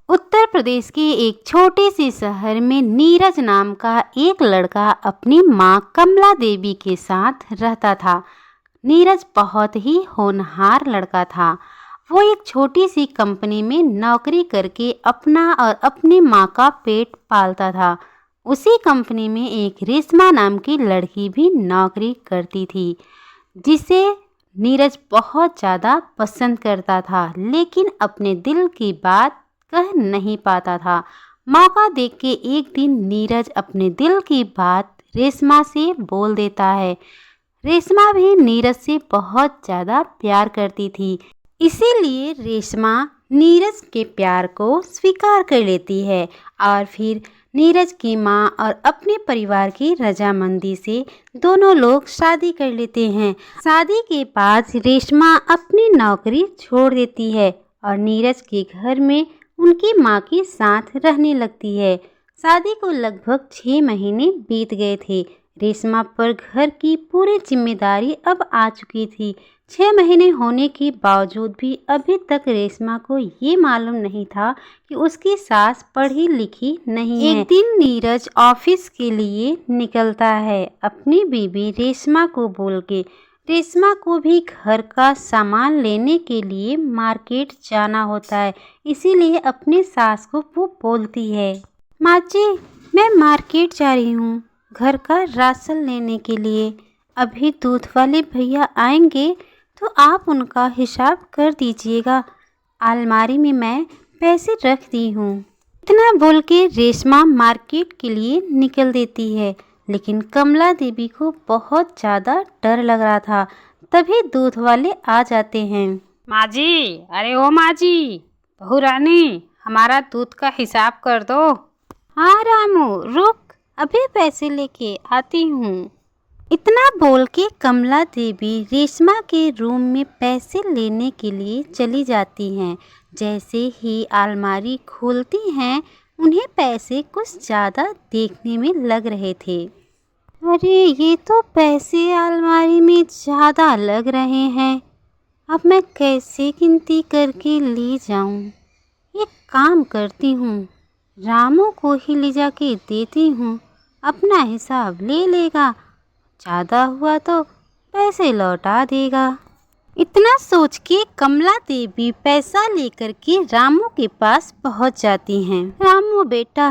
उत्तर प्रदेश के एक छोटे से शहर में नीरज नाम का एक लड़का अपनी माँ कमला देवी के साथ रहता था। नीरज बहुत ही होनहार लड़का था। वो एक छोटी सी कंपनी में नौकरी करके अपना और अपनी माँ का पेट पालता था। उसी कंपनी में एक रेशमा नाम की लड़की भी नौकरी करती थी, जिसे नीरज बहुत ज़्यादा पसंद करता था, लेकिन अपने दिल की बात कह नहीं पाता था। मौका देख के एक दिन नीरज अपने दिल की बात रेशमा से बोल देता है। रेशमा भी नीरज से बहुत ज़्यादा प्यार करती थी, इसीलिए रेशमा नीरज के प्यार को स्वीकार कर लेती है और फिर नीरज की माँ और अपने परिवार की रजामंदी से दोनों लोग शादी कर लेते हैं। शादी के बाद रेशमा अपनी नौकरी छोड़ देती है और नीरज के घर में उनकी माँ के साथ रहने लगती है। शादी को लगभग 6 महीने बीत गए थे। रेशमा पर घर की पूरी जिम्मेदारी अब आ चुकी थी। 6 महीने होने के बावजूद भी अभी तक रेशमा को ये मालूम नहीं था कि उसकी सास पढ़ी लिखी नहीं है। एक दिन नीरज ऑफिस के लिए निकलता है अपनी बीवी रेशमा को बोल के। रेशमा को भी घर का सामान लेने के लिए मार्केट जाना होता है, इसीलिए अपने सास को वो बोलती है, माँ जी मैं मार्केट जा रही हूँ घर का राशन लेने के लिए। अभी दूध वाले भैया आएंगे तो आप उनका हिसाब कर दीजिएगा। अलमारी में मैं पैसे रख दी हूँ। इतना बोल के रेशमा मार्केट के लिए निकल देती है, लेकिन कमला देवी को बहुत ज़्यादा डर लग रहा था। तभी दूध वाले आ जाते हैं। माँ जी, अरे ओ माँ जी, बहू रानी, हमारा दूध का हिसाब कर दो। हाँ रामू रुक, अभी पैसे लेके आती हूँ। इतना बोल के कमला देवी रेशमा के रूम में पैसे लेने के लिए चली जाती हैं। जैसे ही अलमारी खोलती हैं, उन्हें पैसे कुछ ज़्यादा देखने में लग रहे थे। अरे ये तो पैसे अलमारी में ज़्यादा लग रहे हैं, अब मैं कैसे गिनती करके ले जाऊं? एक काम करती हूँ, रामू को ही ले जाके देती हूँ, अपना हिसाब ले लेगा, ज़्यादा हुआ तो पैसे लौटा देगा। इतना सोच के कमला देवी पैसा लेकर के रामू के पास पहुंच जाती हैं। रामू बेटा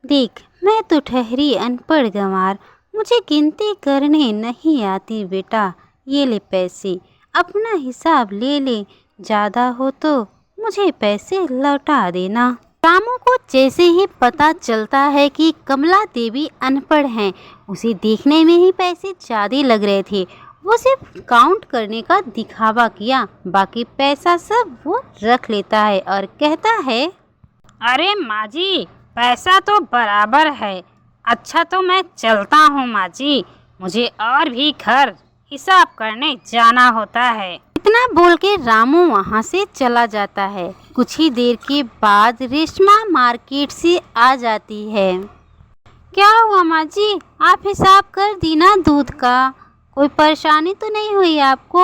देख, मैं तो ठहरी अनपढ़ गंवार, मुझे गिनती करने नहीं आती बेटा, ये ले पैसे, अपना हिसाब ले ले, ज़्यादा हो तो मुझे पैसे लौटा देना। रामू को जैसे ही पता चलता है कि कमला देवी अनपढ़ हैं, उसे देखने में ही पैसे ज़्यादा लग रहे थे, वो सिर्फ काउंट करने का दिखावा किया, बाकी पैसा सब वो रख लेता है और कहता है, अरे माँ जी, पैसा तो बराबर है। अच्छा तो मैं चलता हूँ माँ जी, मुझे और भी घर हिसाब करने जाना होता है। इतना बोल के रामू वहाँ से चला जाता है। कुछ ही देर के बाद रेशमा मार्केट से आ जाती है। क्या हुआ माँ जी, आप हिसाब कर दी ना दूध का? कोई परेशानी तो नहीं हुई आपको?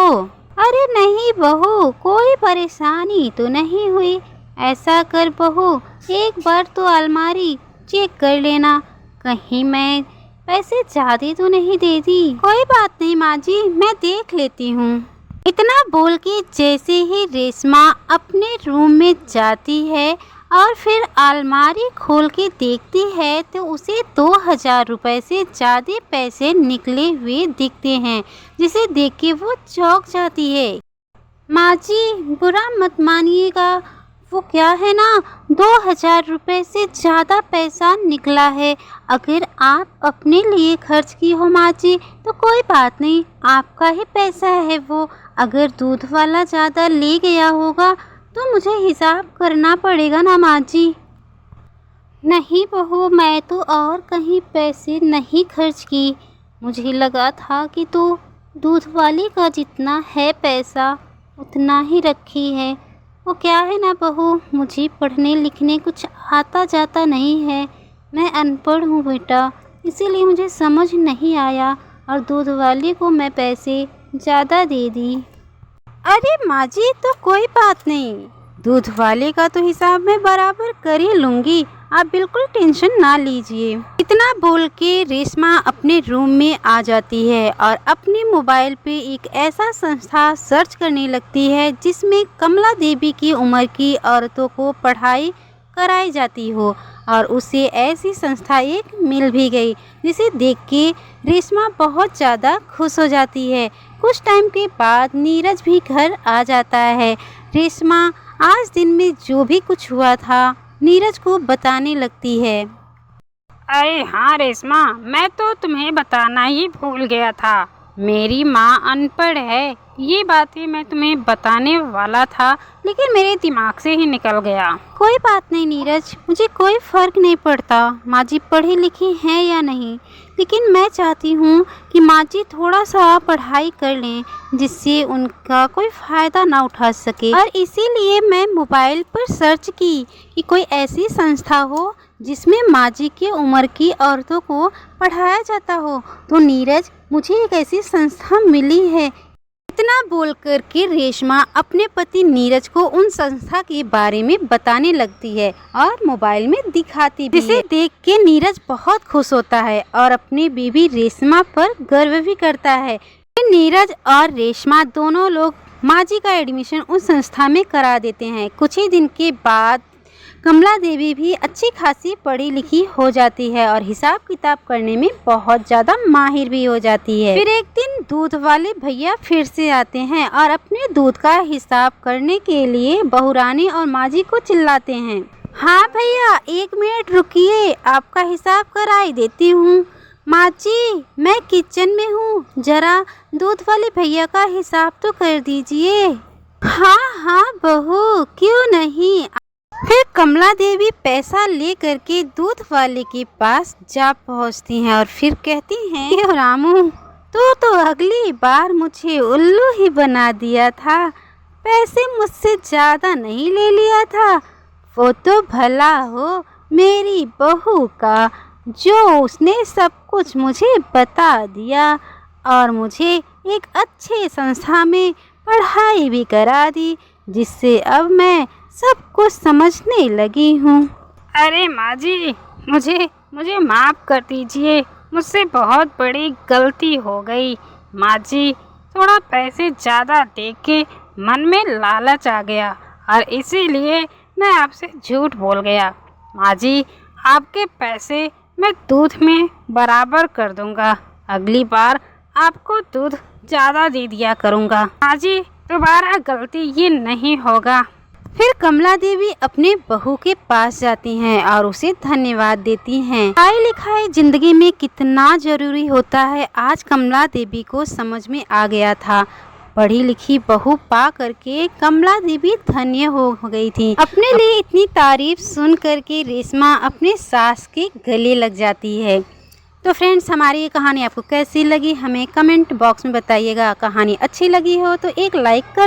अरे नहीं बहू, कोई परेशानी तो नहीं हुई। ऐसा कर बहू, एक बार तो अलमारी चेक कर लेना, कहीं मैं पैसे ज़्यादा तो नहीं दे दी। कोई बात नहीं माँ जी, मैं देख लेती हूँ। इतना बोल के जैसे ही रेशमा अपने रूम में जाती है और फिर अलमारी खोल के देखती है तो उसे 2000 रुपये से ज़्यादा पैसे निकले हुए दिखते हैं, जिसे देख के वो चौंक जाती है। माँ जी बुरा मत मानिएगा, वो क्या है ना, 2000 रुपये से ज़्यादा पैसा निकला है। अगर आप अपने लिए खर्च की हो माँ जी तो कोई बात नहीं, आपका ही पैसा है वो। अगर दूध वाला ज़्यादा ले गया होगा तो मुझे हिसाब करना पड़ेगा ना माँ जी। नहीं बहू, मैं तो और कहीं पैसे नहीं खर्च की, मुझे लगा था कि तू दूध वाली का जितना है पैसा उतना ही रखी है। वो क्या है ना बहू, मुझे पढ़ने लिखने कुछ आता जाता नहीं है, मैं अनपढ़ हूँ बेटा, इसीलिए मुझे समझ नहीं आया और दूध वाले को मैं पैसे ज़्यादा दे दी। अरे माँ जी तो कोई बात नहीं, दूध वाले का तो हिसाब मैं बराबर कर ही लूँगी, आप बिल्कुल टेंशन ना लीजिए। इतना बोल के रेशमा अपने रूम में आ जाती है और अपने मोबाइल पे एक ऐसा संस्था सर्च करने लगती है जिसमें कमला देवी की उम्र की औरतों को पढ़ाई कराई जाती हो, और उसे ऐसी संस्था एक मिल भी गई, जिसे देख के रेशमा बहुत ज़्यादा खुश हो जाती है। कुछ टाइम के बाद नीरज भी घर आ जाता है। रेशमा आज दिन में जो भी कुछ हुआ था नीरज को बताने लगती है। अरे हाँ रेशमा, मैं तो तुम्हें बताना ही भूल गया था, मेरी माँ अनपढ़ है। ये बातें मैं तुम्हें बताने वाला था, लेकिन मेरे दिमाग से ही निकल गया। कोई बात नहीं नीरज, मुझे कोई फ़र्क नहीं पड़ता माँ जी पढ़ी लिखी हैं या नहीं, लेकिन मैं चाहती हूँ कि माँ जी थोड़ा सा पढ़ाई कर लें जिससे उनका कोई फ़ायदा ना उठा सके, और इसीलिए मैं मोबाइल पर सर्च की कि कोई ऐसी संस्था हो जिसमें माँ जी की उम्र की औरतों को पढ़ाया जाता हो। तो नीरज, मुझे एक ऐसी संस्था मिली है। इतना बोल कर के रेशमा अपने पति नीरज को उन संस्था के बारे में बताने लगती है और मोबाइल में दिखाती भी है, जिसे देख के नीरज बहुत खुश होता है और अपनी बीवी रेशमा पर गर्व भी करता है। नीरज और रेशमा दोनों लोग माँ जी का एडमिशन उस संस्था में करा देते हैं। कुछ ही दिन के बाद कमला देवी भी अच्छी खासी पढ़ी लिखी हो जाती है और हिसाब किताब करने में बहुत ज़्यादा माहिर भी हो जाती है। फिर एक दिन दूध वाले भैया फिर से आते हैं और अपने दूध का हिसाब करने के लिए बहुरानी और माँ जी को चिल्लाते हैं। हाँ भैया, 1 मिनट रुकिए, आपका हिसाब कराई देती हूँ। माँ जी, मैं किचन में हूँ, जरा दूध वाले भैया का हिसाब तो कर दीजिए। हाँ हाँ बहू, क्यों नहीं। फिर कमला देवी पैसा ले करके दूध वाले के पास जा पहुंचती हैं और फिर कहती हैं कि रामू, तो अगली बार मुझे उल्लू ही बना दिया था, पैसे मुझसे ज़्यादा नहीं ले लिया था। वो तो भला हो मेरी बहू का, जो उसने सब कुछ मुझे बता दिया और मुझे एक अच्छे संस्था में पढ़ाई भी करा दी, जिससे अब मैं सब कुछ समझने लगी हूँ। अरे माँ जी, मुझे माफ़ कर दीजिए, मुझसे बहुत बड़ी गलती हो गई। माँ जी, थोड़ा पैसे ज़्यादा देख के मन में लालच आ गया और इसीलिए मैं आपसे झूठ बोल गया। माँ जी, आपके पैसे मैं दूध में बराबर कर दूँगा, अगली बार आपको दूध ज़्यादा दे दिया करूँगा। माँ जी, दोबारा गलती ये नहीं होगा। फिर कमला देवी अपने बहू के पास जाती हैं और उसे धन्यवाद देती हैं। पढ़ाई लिखाई जिंदगी में कितना जरूरी होता है, आज कमला देवी को समझ में आ गया था। पढ़ी लिखी बहू पा करके कमला देवी धन्य हो गई थी। अपने लिए इतनी तारीफ सुन करके रेशमा अपने सास के गले लग जाती है। तो फ्रेंड्स, हमारी ये कहानी आपको कैसी लगी हमें कमेंट बॉक्स में बताइएगा। कहानी अच्छी लगी हो तो एक लाइक कर